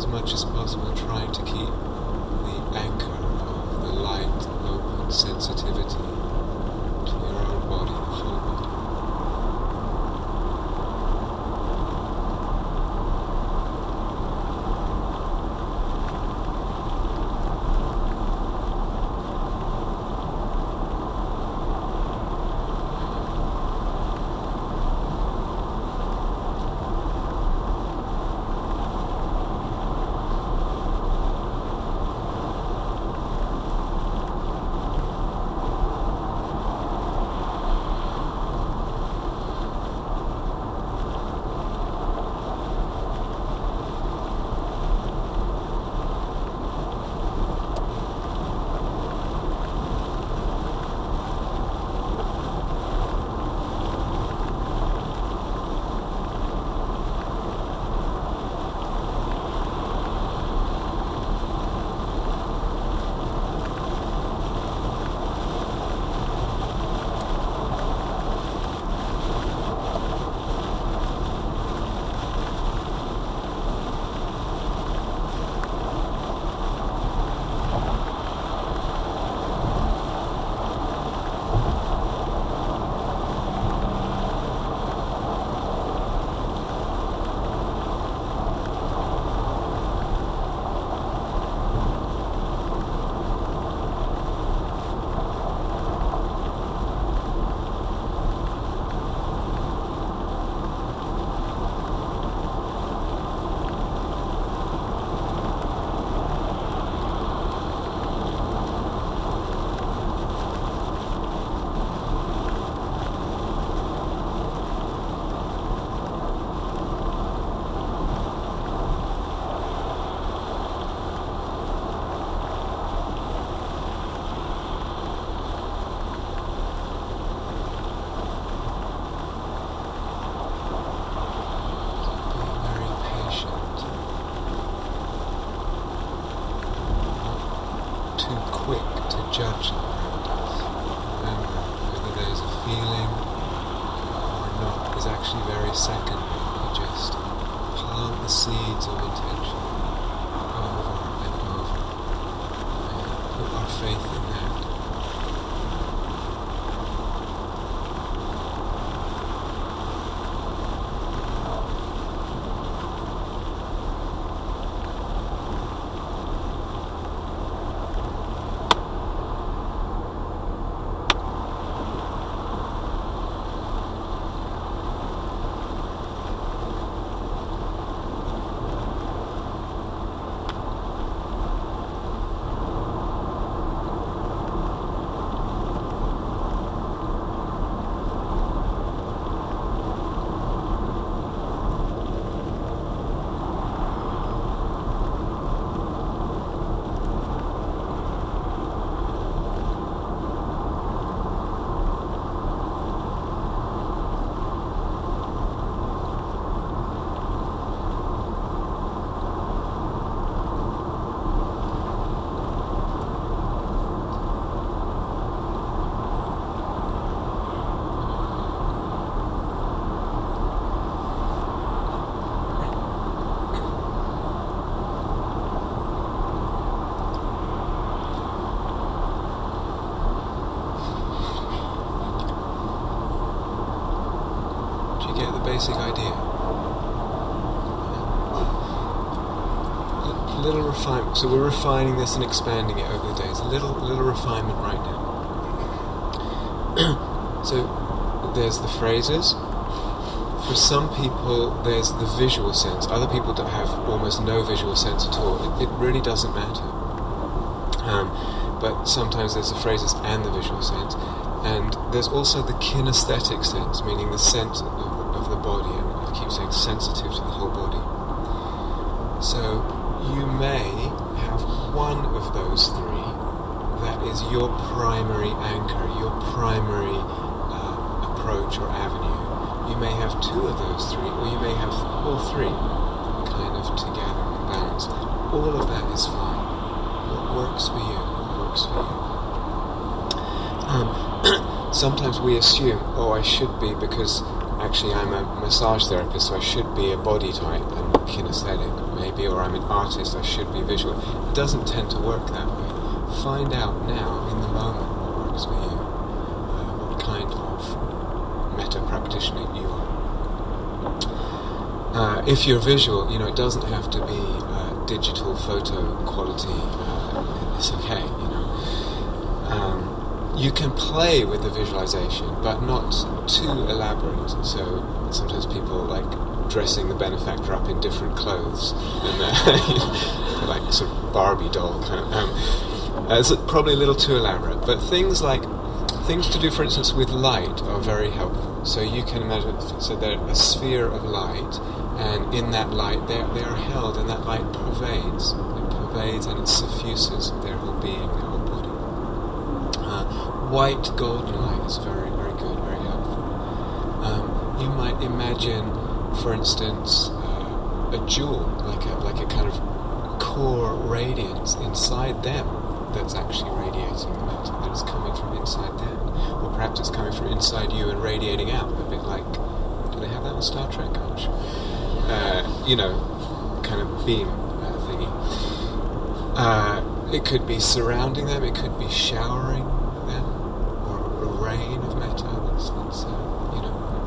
much as possible trying to keep the anchor of the light, open sensitivity to your own body, the whole body. Judge around us. Remember, whether there's a feeling or not is actually very secondary. We just plant the seeds of intention over and over and put our faith in that. Basic idea. Little refinement. So we're refining this and expanding it over the days. A little refinement right now. So there's the phrases. For some people, there's the visual sense. Other people don't have almost no visual sense at all. It really doesn't matter. But sometimes there's the phrases and the visual sense. And there's also the kinesthetic sense, meaning the sense of the body, and I keep saying sensitive to the whole body. So you may have one of those three that is your primary anchor, your primary approach or avenue. You may have two of those three, or you may have all three kind of together in balance. All of that is fine. What works for you, what works for you. Sometimes we assume, oh, I should be because I actually I'm a massage therapist, so I should be a body type and kinesthetic, maybe, or I'm an artist, I should be visual. It doesn't tend to work that way. Find out now, in the moment, what works for you, what kind of metta practitioner you are. If you're visual, it doesn't have to be digital photo quality. It's okay, you can play with the visualization, but not too elaborate. So sometimes people like dressing the benefactor up in different clothes, and like sort of Barbie doll kind of. It's probably a little too elaborate. But things to do, for instance, with light are very helpful. So you can imagine, so they're a sphere of light, and in that light they are held, and that light pervades. It pervades and it suffuses their whole being, their whole body. White golden light is very, very good, very helpful. You might imagine, for instance, a jewel, like a kind of core radiance inside them that's actually radiating the matter, that is coming from inside them. Or perhaps it's coming from inside you and radiating out, a bit like, do they have that on Star Trek? I'm not sure. Kind of beam thingy. It could be surrounding them, it could be showering them, or a rain of metta. That's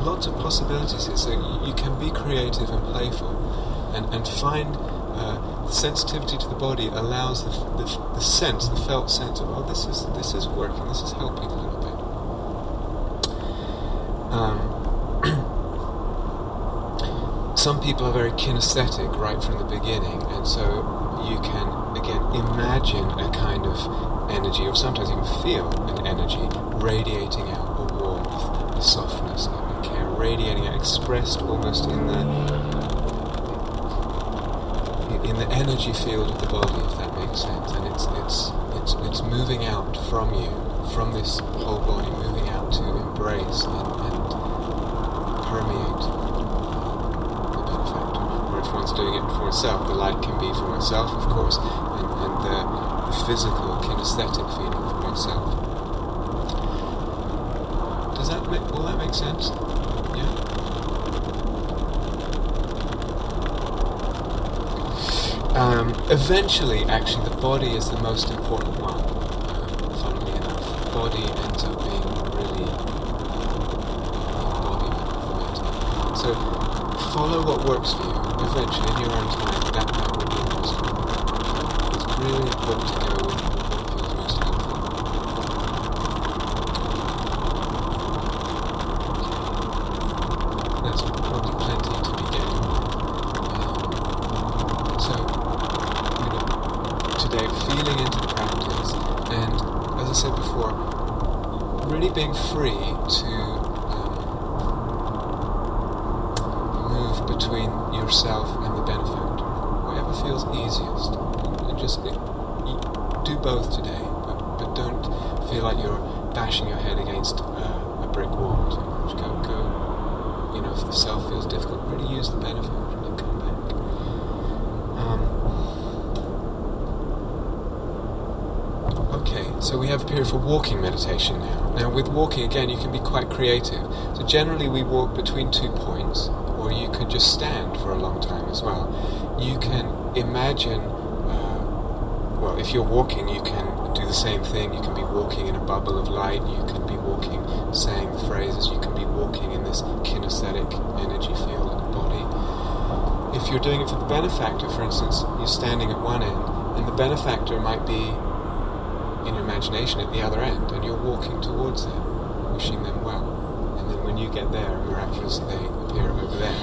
lots of possibilities here. So you can be creative and playful, and find sensitivity to the body allows the sense, the felt sense of, oh, this is working, this is helping a little bit. Some people are very kinesthetic right from the beginning, and so you can again imagine a kind of energy, or sometimes even feel an energy radiating out, a warmth, a softness, a care, radiating out, expressed almost in the energy field of the body, if that makes sense. And it's moving out from you, from this whole body, moving out to embrace and permeate the benefactor. Or if one's doing it for oneself, the light can be for oneself, of course, and the physical, kinesthetic feeling for oneself. Will that make sense? Yeah? Eventually, actually, the body is the most important one. Funnily enough, the body ends up being really embodiment. So, follow what works for you. Eventually, in your own time, that will be the most important. It's really important to go with what feels most helpful. That's probably plenty to be gained. Today, feeling into the practice, and as I said before, really being free to move between yourself and the benefactor, whatever feels easiest, and just do both today, but don't feel like you're bashing your head against a brick wall too much. Go. If the self feels difficult, really use the benefactor and come back. Okay, so we have a period for walking meditation now. Now with walking, again, you can be quite creative. So generally we walk between 2 points, or you could just stand for a long time as well. You can imagine, if you're walking, you can do the same thing. You can be walking in a bubble of light, you can be walking saying the phrases, you can be walking in this kinesthetic energy field of the body. If you're doing it for the benefactor, for instance, you're standing at one end, and the benefactor might be in your imagination at the other end, and you're walking towards them, wishing them well. And then when you get there, miraculously they appear over there,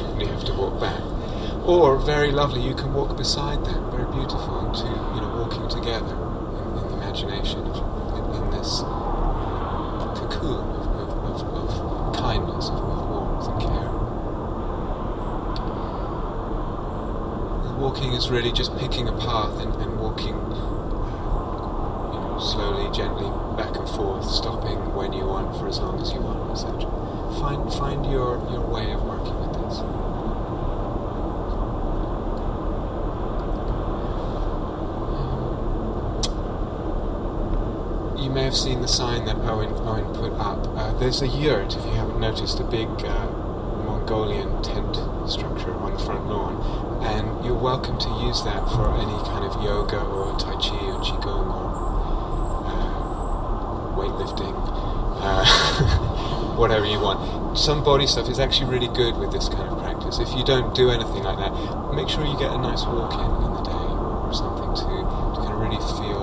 and you have to walk back. Or, very lovely, you can walk beside them, very beautiful, and walking together in the imagination, in this cocoon of kindness, of warmth and care. Walking is really just picking a path and walking slowly, gently, back and forth, stopping when you want for as long as you want, etc. Find your way of working with this. You may have seen the sign that Owen put up. There's a yurt, if you haven't noticed, a big Mongolian tent structure on the front lawn, and you're welcome to use that for any kind of yoga or Tai Chi or Qigong or weightlifting, whatever you want. Some body stuff is actually really good with this kind of practice. If you don't do anything like that, make sure you get a nice walk in the day or something to kind of really feel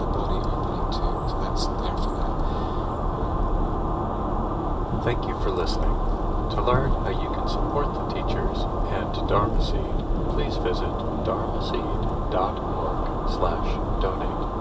the body opening too. So that's there for that. Thank you for listening. To learn how you can support the teachers and Dharma Seed, please visit dharmaseed.org/donate.